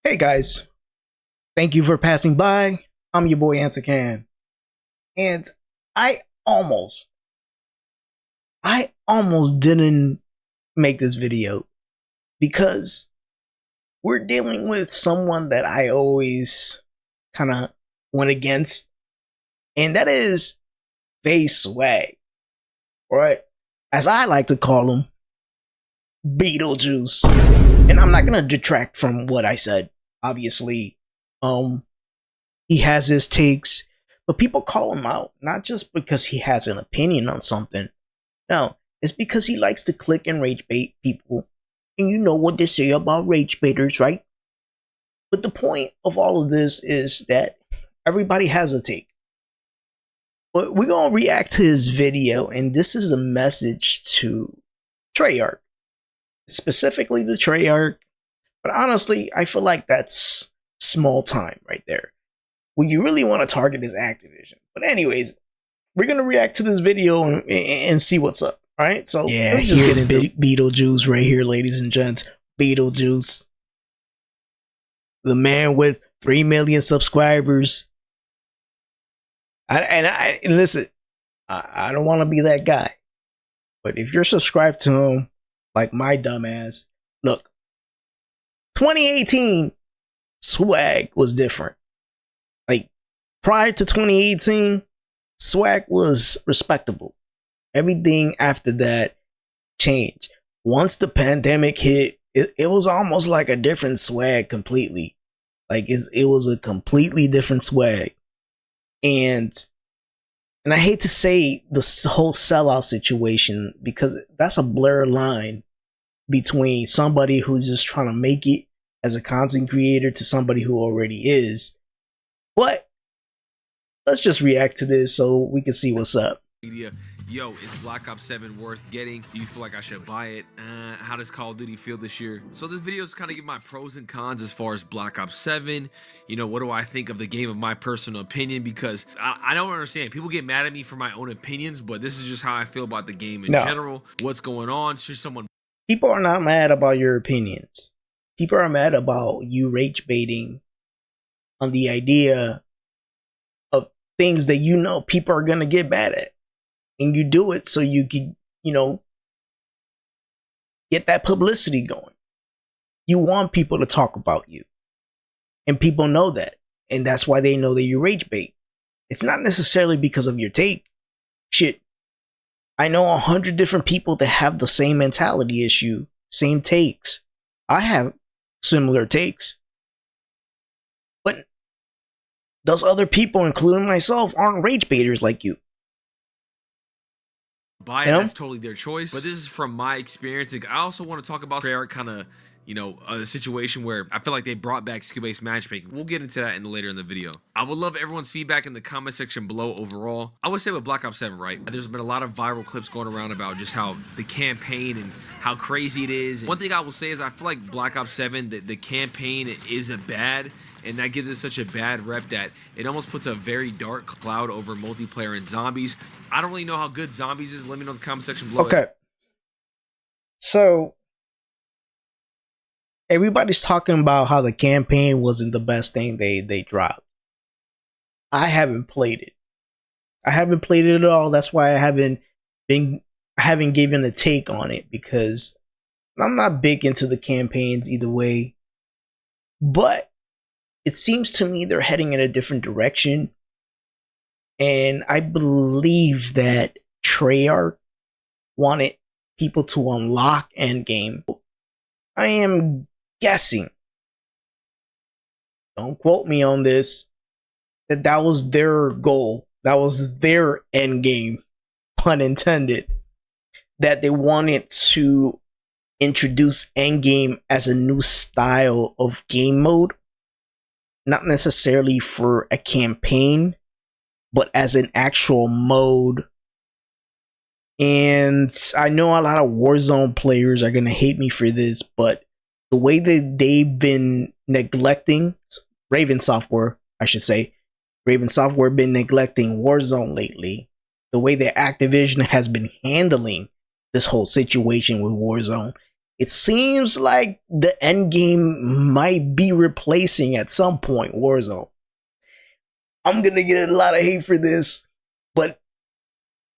Hey guys, thank you for passing by. I'm your boy Antican, and I almost, I almost didn't make this video because we're dealing with someone that I always kind of went against, and that is FaZe Swagg, right? As I like to call him, Beetlejuice. And I'm not gonna detract from what I said. Obviously, um, he has his takes, but people call him out not just because he has an opinion on something. No, it's because he likes to click and rage bait people. And you know what they say about rage baiters, right? But the point of all of this is that everybody has a take. But we're gonna react to his video, and this is a message to Treyarch, specifically the Treyarch. But honestly, I feel like that's small time right there. What you really want to target is Activision. But anyways, we're gonna react to this video and see what's up. All right, so yeah, let's just get into Beetlejuice right here, ladies and gents. Beetlejuice, the man with 3 million subscribers. And listen, I don't want to be that guy, but if you're subscribed to him, like my dumbass, look, 2018 Swagg was different. Like prior to 2018, Swagg was respectable. Everything after that changed. Once the pandemic hit, it was almost like a different Swagg completely. Like it was a completely different Swagg. And I hate to say the whole sellout situation because that's a blurred line between somebody who's just trying to make it as a content creator to somebody who already is. But let's just react to this so we can see what's up. Yo, is Black Ops 7 worth getting? Do you feel like I should buy it? How does Call of Duty feel this year? So this video is kind of give my pros and cons as far as Black Ops 7. You know, what do I think of the game of my personal opinion? Because I don't understand. People get mad at me for my own opinions, but this is just how I feel about the game in general. What's going on? Should someone... People are not mad about your opinions. People are mad about you rage baiting on the idea of things that you know people are going to get mad at. And you do it so you can, you know, get that publicity going. You want people to talk about you. And people know that. And that's why they know that you rage bait. It's not necessarily because of your take. Shit. I know 100 different people that have the same mentality issue, same takes. I have similar takes. But those other people, including myself, aren't rage baiters like you. Buy it, that's totally their choice. But this is from my experience. I also want to talk about Treyarch kind of, you know, a situation where I feel like they brought back skill-based matchmaking. We'll get into that later in the video. I would love everyone's feedback in the comment section below overall. I would say with Black Ops 7, right? There's been a lot of viral clips going around about just how the campaign and how crazy it is. And one thing I will say is I feel like Black Ops 7, the campaign is a bad, and that gives it such a bad rep that it almost puts a very dark cloud over multiplayer and zombies. I don't really know how good zombies is. Let me know in the comment section below. Okay. So everybody's talking about how the campaign wasn't the best thing they dropped. I haven't played it. I haven't played it at all. That's why I haven't given a take on it, because I'm not big into the campaigns either way. But it seems to me they're heading in a different direction. And I believe that Treyarch wanted people to unlock endgame. I am guessing, don't quote me on this, that was their goal. That was their endgame, pun intended. That they wanted to introduce endgame as a new style of game mode. Not necessarily for a campaign, but as an actual mode. And I know a lot of Warzone players are going to hate me for this, but the way that they've been neglecting, Raven Software, I should say, Raven Software been neglecting Warzone lately, the way that Activision has been handling this whole situation with Warzone, It seems like the end game might be replacing at some point Warzone. I'm gonna get a lot of hate for this, but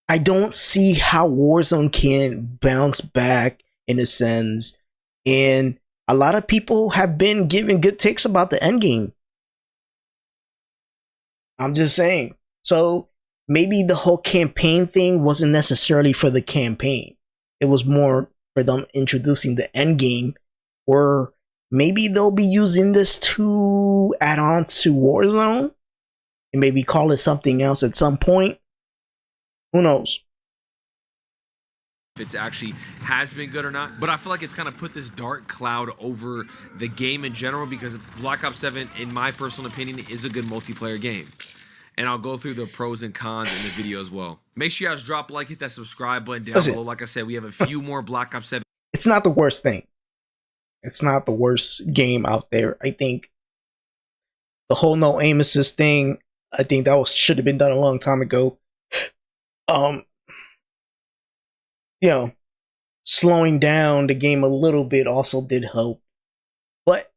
I don't see how Warzone can bounce back in a sense. And a lot of people have been giving good takes about the end game. I'm just saying. So maybe the whole campaign thing wasn't necessarily for the campaign. It was more for them introducing the end game, or maybe they'll be using this to add on to Warzone and maybe call it something else at some point. Who knows? If it's actually has been good or not, but I feel like it's kind of put this dark cloud over the game in general, because Black Ops 7, in my personal opinion, is a good multiplayer game. And I'll go through the pros and cons in the video as well. Make sure you guys drop a like, hit that subscribe button down below. Like I said, we have a few more Black Ops 7. It's not the worst thing. It's not the worst game out there. I think the whole no aim assist thing, I think that should have been done a long time ago. You know, slowing down the game a little bit also did help. But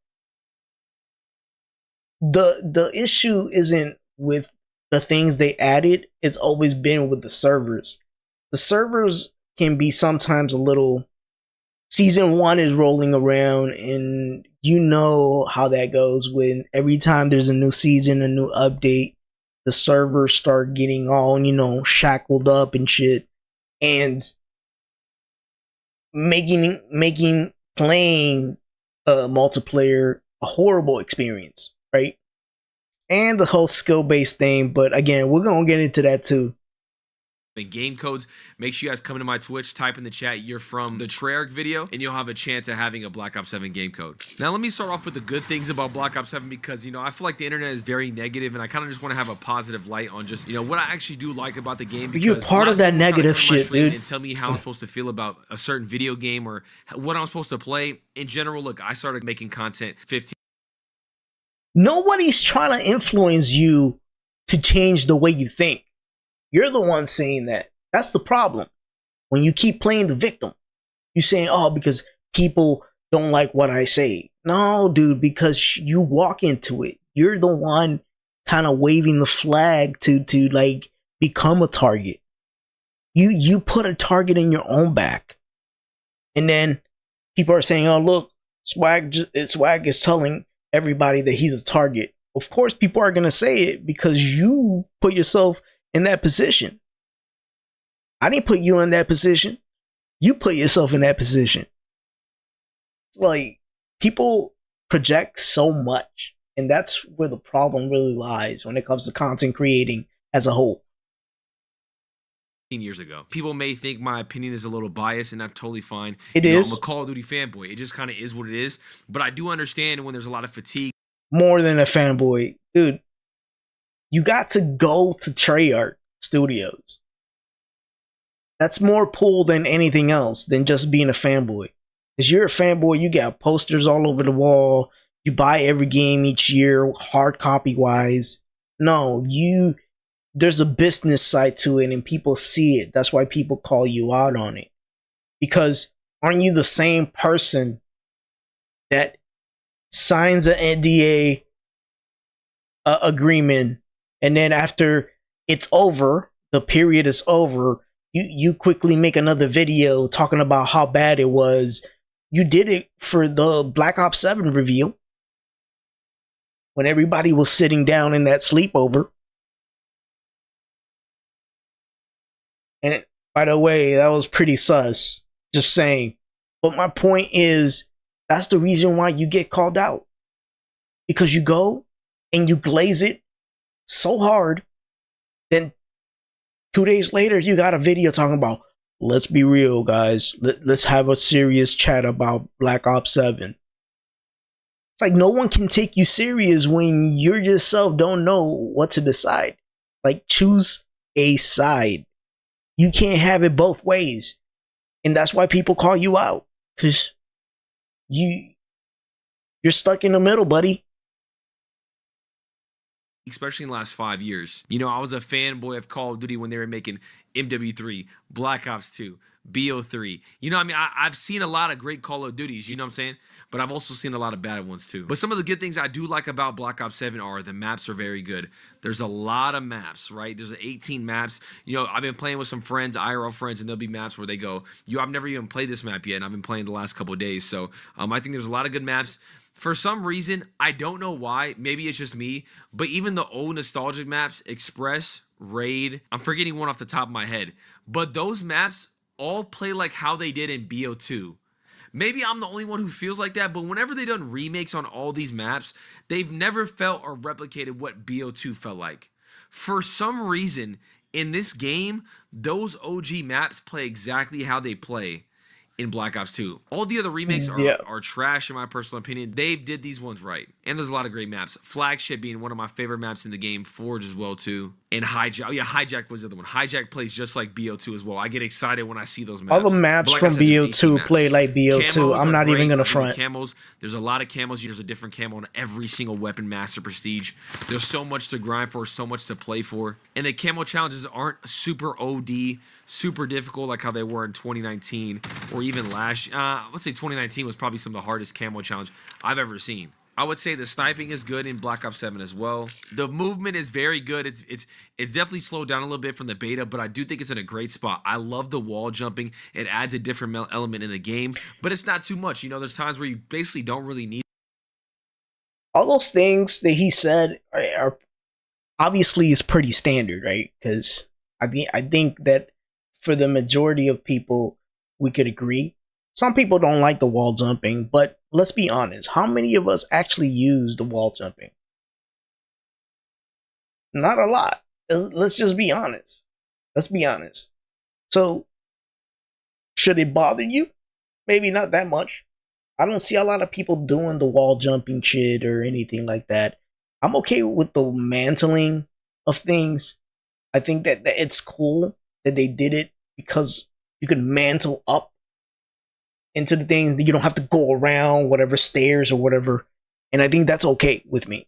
the issue isn't with the things they added, it's always been with the servers. The servers can be sometimes a little. Season 1 is rolling around, and you know how that goes when every time there's a new season, a new update, the servers start getting all, shackled up and shit. And making playing multiplayer a horrible experience, right? And the whole skill-based thing, but again, we're gonna get into that too. And game codes, make sure you guys come to my Twitch, type in the chat you're from the Treyarch video, and you'll have a chance at having a Black Ops 7 game code. Now let me start off with the good things about Black Ops 7, because I feel like the internet is very negative, and I kind of just want to have a positive light on just what I actually do like about the game. You're part of that negative shit, dude. And tell me how I'm supposed to feel about a certain video game or what I'm supposed to play in general. Look, I started making content 15. Nobody's trying to influence you to change the way you think. You're the one saying that. That's the problem. When you keep playing the victim, you're saying, oh, because people don't like what I say. No, dude, because you walk into it. You're the one kind of waving the flag to like become a target. You put a target in your own back. And then people are saying, oh, look, Swagg is telling everybody that he's a target. Of course, people are going to say it because you put yourself in that position. I didn't put you in that position. You put yourself in that position. Like, people project so much, and that's where the problem really lies when it comes to content creating as a whole. Years ago, people may think my opinion is a little biased, and that's totally fine. It is. I'm a Call of Duty fanboy. It just kind of is what it is. But I do understand when there's a lot of fatigue. More than a fanboy, dude. You got to go to Treyarch Studios. That's more pull than anything else than just being a fanboy. Because you're a fanboy, you got posters all over the wall. You buy every game each year, hard copy wise. No, there's a business side to it, and people see it. That's why people call you out on it. Because aren't you the same person that signs an NDA agreement, and then after it's over, the period is over, you quickly make another video talking about how bad it was? You did it for the Black Ops 7 reveal when everybody was sitting down in that sleepover. And by the way, that was pretty sus. Just saying. But my point is, that's the reason why you get called out. Because you go and you glaze it so hard, then 2 days later, you got a video talking about, let's be real, guys. Let's have a serious chat about Black Ops 7. It's like no one can take you serious when you yourself don't know what to decide. Like, choose a side. You can't have it both ways. And that's why people call you out. Because you're stuck in the middle, buddy. especially in the last 5 years. You know, I was a fanboy of Call of Duty when they were making MW3, Black Ops 2, BO3. You know, I mean, I've seen a lot of great Call of Duties, you know what I'm saying? But I've also seen a lot of bad ones too. But some of the good things I do like about Black Ops 7 are the maps are very good. There's a lot of maps, right? There's 18 maps. You know, I've been playing with some friends, IRL friends, and there'll be maps where they go, I've never even played this map yet, and I've been playing the last couple of days. So I think there's a lot of good maps. For some reason, I don't know why, maybe it's just me, but even the old nostalgic maps, Express, Raid, I'm forgetting one off the top of my head, but those maps all play like how they did in BO2. Maybe I'm the only one who feels like that, but whenever they've done remakes on all these maps, they've never felt or replicated what BO2 felt like. For some reason, in this game, those OG maps play exactly how they play in Black Ops 2. All the other remakes are trash in my personal opinion. They did these ones right. And there's a lot of great maps. Flagship being one of my favorite maps in the game. Forge as well too. And Hijack. Oh yeah, Hijack was the other one. Hijack plays just like BO2 as well. I get excited when I see those maps. All the maps from BO2 play like BO2. I'm not even gonna front. Camos. There's a lot of camos. There's a different camo on every single weapon, Master Prestige. There's so much to grind for, so much to play for. And the camo challenges aren't super OD, super difficult like how they were in 2019 or even last. Let's say 2019 was probably some of the hardest camo challenge I've ever seen. I would say the sniping is good in Black Ops 7 as well. The movement is very good. It's definitely slowed down a little bit from the beta, but I do think it's in a great spot. I love the wall jumping. It adds a different element in the game, but it's not too much. You know, there's times where you basically don't really need. All those things that he said are obviously is pretty standard, right? Because I think that for the majority of people, we could agree. Some people don't like the wall jumping, but let's be honest. How many of us actually use the wall jumping? Not a lot. Let's just be honest. Let's be honest. So, should it bother you? Maybe not that much. I don't see a lot of people doing the wall jumping shit or anything like that. I'm okay with the mantling of things. I think that it's cool that they did it because you can mantle up into the thing. You don't have to go around whatever stairs or whatever. And I think that's okay with me.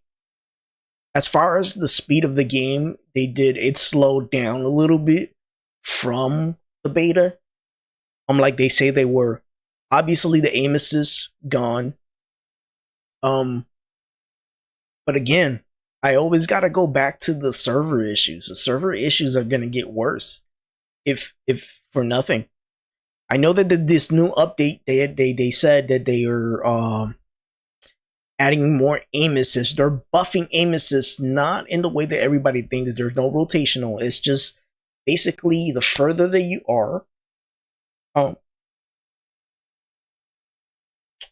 As far as the speed of the game, it slowed down a little bit from the beta. Like they say they were. Obviously the aim assist gone. But again, I always gotta go back to the server issues. The server issues are gonna get worse. If for nothing. I know that this new update, they said that they are adding more aim assist. They're buffing aim assist, not in the way that everybody thinks. There's no rotational. It's just basically the further that you are,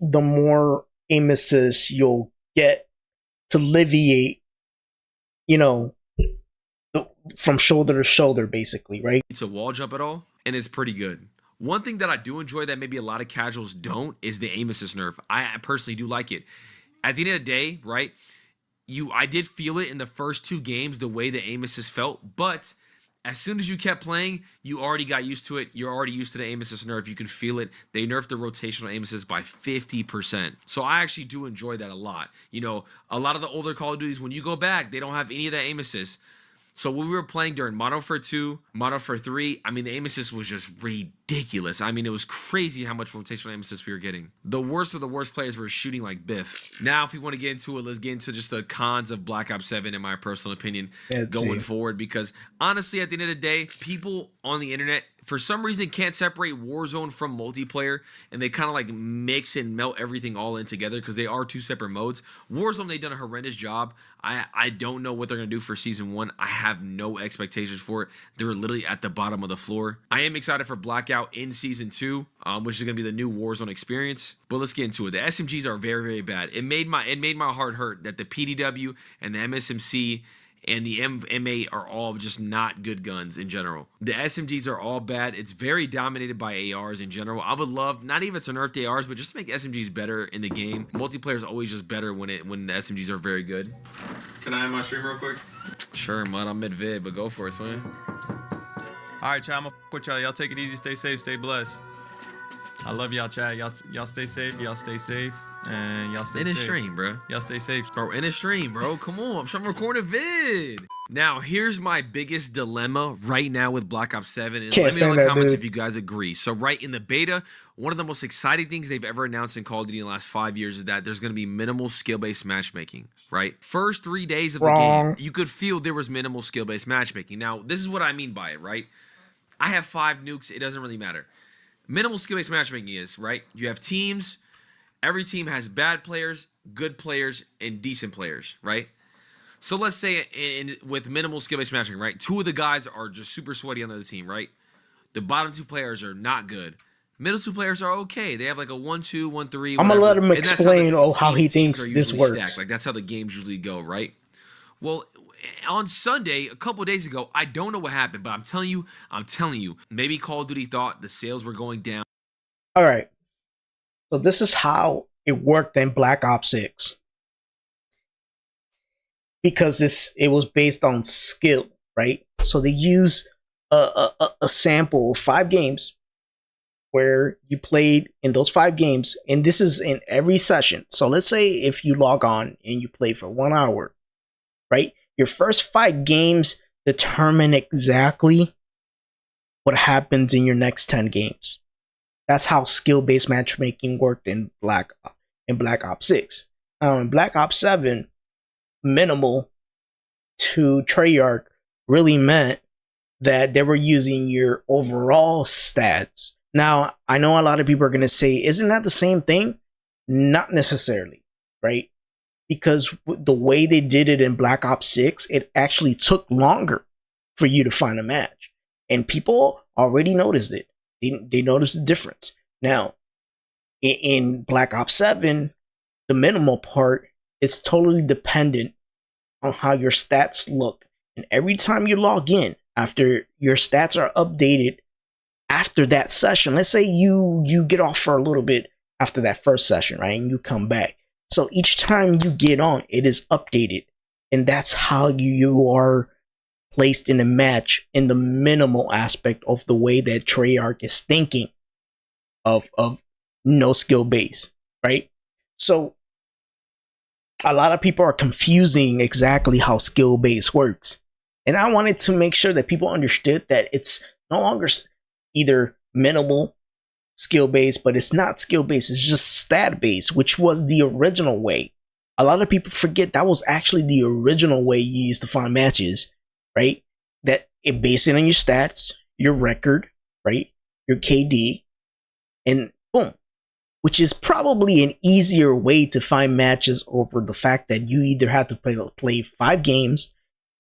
the more aim assist you'll get to alleviate, you know, from shoulder to shoulder, basically, right? It's a wall jump at all, and it's pretty good. One thing that I do enjoy that maybe a lot of casuals don't is the aim assist nerf. I personally do like it. At the end of the day, right, I did feel it in the first 2 games, the way the aim assist felt, but as soon as you kept playing, you already got used to it. You're already used to the aim assist nerf. You can feel it. They nerfed the rotational aim assist by 50%. So I actually do enjoy that a lot. You know, a lot of the older Call of Duties, when you go back, they don't have any of that aim assist. So when we were playing during Modern Warfare 2, Modern Warfare 3, I mean, the aim assist was just ridiculous. I mean, it was crazy how much rotational aim assist we were getting. The worst of the worst players were shooting like Biff. Now, if we want to get into it, let's get into just the cons of Black Ops 7, in my personal opinion, going forward. Because honestly, at the end of the day, people on the internet, for some reason, can't separate Warzone from multiplayer, and they kind of like mix and melt everything all in together because they are 2 separate modes. Warzone, they've done a horrendous job. I don't know what they're going to do for Season 1. I have no expectations for it. They're literally at the bottom of the floor. I am excited for Blackout in Season 2, which is going to be the new Warzone experience. But let's get into it. The SMGs are very, very bad. It made my heart hurt that the PDW and the MSMC and the M8 are all just not good guns in general. The SMGs are all bad. It's very dominated by ARs in general. I would love, not even to nerf the ARs, but just to make SMGs better in the game. Multiplayer is always just better when the SMGs are very good. Can I end my stream real quick? Sure, man. I'm mid-vid, but go for it, twin. All right, chat. I'm gonna with y'all. Y'all take it easy. Stay safe. Stay blessed. I love y'all, chat. Y'all stay safe. Y'all stay safe. And y'all stay In safe. his stream, bro. Y'all stay safe. Bro, in his stream, bro. Come on. I'm trying to record a vid. Now, here's my biggest dilemma right now with Black Ops 7. And Can't let me know in stand the that, comments dude. if you guys agree. So, right in the beta, one of the most exciting things they've ever announced in Call of Duty in the last 5 years is that there's going to be minimal skill-based matchmaking, right? First 3 days of the Wrong. game, you could feel there was minimal skill-based matchmaking. Now, this is what I mean by it, right? I have 5 nukes. It doesn't really matter. Minimal skill-based matchmaking is, right? You have teams. Every team has bad players, good players, and decent players, right? So let's say with minimal skill-based matching, right? 2 of the guys are just super sweaty on the other team, right? The bottom 2 players are not good. Middle 2 players are okay. They have like a 1-2, 1-3. I'm gonna let him And that's explain how he teams thinks are this usually works. stacked. Like that's how the games usually go, right? Well, on Sunday, a couple of days ago, I don't know what happened, but I'm telling you, maybe Call of Duty thought the sales were going down. All right. So this is how it worked in Black Ops 6. Because it was based on skill, right? So they use a sample of 5 games where you played in those 5 games, and this is in every session. So let's say if you log on and you play for 1 hour, right? Your first 5 games determine exactly what happens in your next 10 games. That's how skill-based matchmaking worked in Black Ops 6. In Black Ops 7, minimal to Treyarch really meant that they were using your overall stats. Now, I know a lot of people are going to say, isn't that the same thing? Not necessarily, right? Because the way they did it in Black Ops 6, it actually took longer for you to find a match. And people already noticed it. They noticed the difference. Now, in Black Ops 7, the minimal part is totally dependent on how your stats look. And every time you log in, after your stats are updated after that session, let's say you get off for a little bit after that first session, right? And you come back. So each time you get on, it is updated. And that's how you are placed in a match in the minimal aspect of the way that Treyarch is thinking of no skill base, right? So a lot of people are confusing exactly how skill base works. And I wanted to make sure that people understood that it's no longer either minimal skill base, but it's not skill base, it's just stat base, which was the original way. A lot of people forget that was actually the original way you used to find matches, right? That it based it on your stats, your record, right? Your KD, and boom. Which is probably an easier way to find matches over the fact that you either have to play 5 games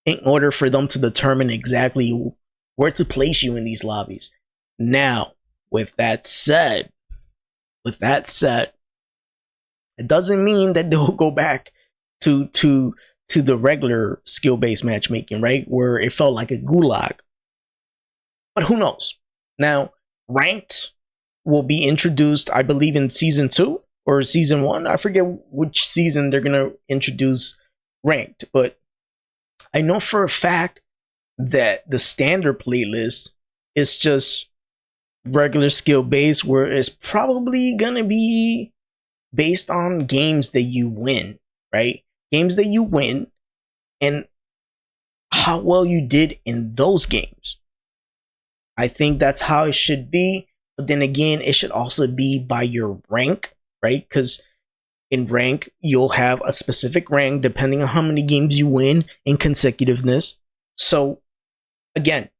in order for them to determine exactly where to place you in these lobbies. Now, with that said, it doesn't mean that they'll go back to the regular skill-based matchmaking, right? Where it felt like a gulag. But who knows? Now, ranked will be introduced, I believe, in season 2 or season 1. I forget which season they're going to introduce ranked, but I know for a fact that the standard playlist is just regular skill based, where it's probably going to be based on games that you win, right? Games that you win and how well you did in those games. I think that's how it should be. But then again, it should also be by your rank, right? Because in rank, you'll have a specific rank depending on how many games you win in consecutiveness. So, again,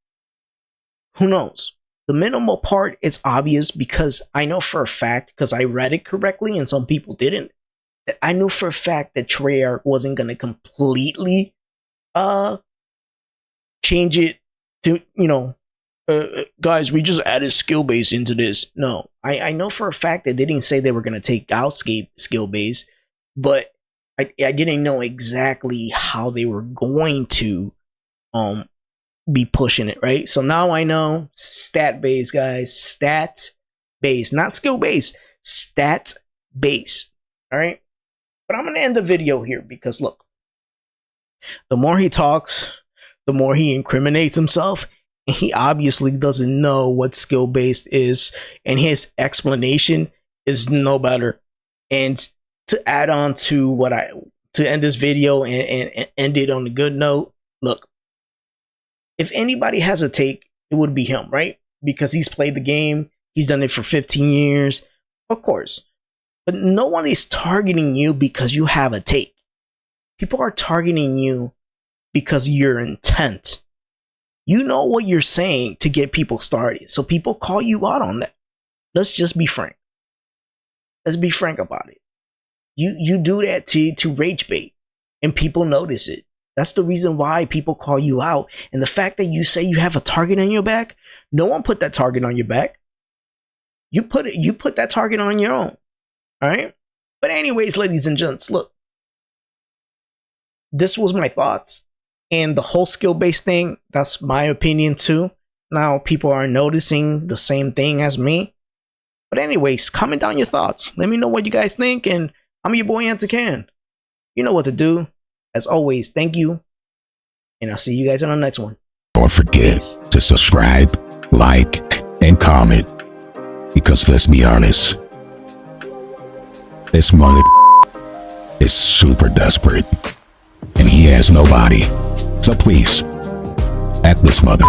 who knows? The minimal part is obvious because I know for a fact, because I read it correctly and some people didn't, that I knew for a fact that Treyarch wasn't going to completely change it to, guys, we just added skill base into this. No, I know for a fact that they didn't say they were going to take out skill base, but I didn't know exactly how they were going to be pushing it, right? So now I know stat base, guys, stat base, not skill base, stat base. All right, but I'm going to end the video here because look, the more he talks, the more he incriminates himself. And he obviously doesn't know what skill based is, and his explanation is no better. And to add on to to end this video and end it on a good note. Look, if anybody has a take, it would be him, right? Because he's played the game. He's done it for 15 years. Of course. But no one is targeting you because you have a take. People are targeting you because of your intent. You know what you're saying to get people started. So people call you out on that. Let's just be frank. Let's be frank about it. You do that to rage bait, and people notice it. That's the reason why people call you out. And the fact that you say you have a target on your back, no one put that target on your back. You put that target on your own. All right? But anyways, ladies and gents, look. This was my thoughts. And the whole skill-based thing, that's my opinion too. Now people are noticing the same thing as me. But anyways, comment down your thoughts. Let me know what you guys think. And I'm your boy Antican. You know what to do. As always, thank you. And I'll see you guys on the next one. Don't forget to subscribe, like, and comment. Because let's be honest, this mother is super desperate. And he has nobody. So please, at this mother.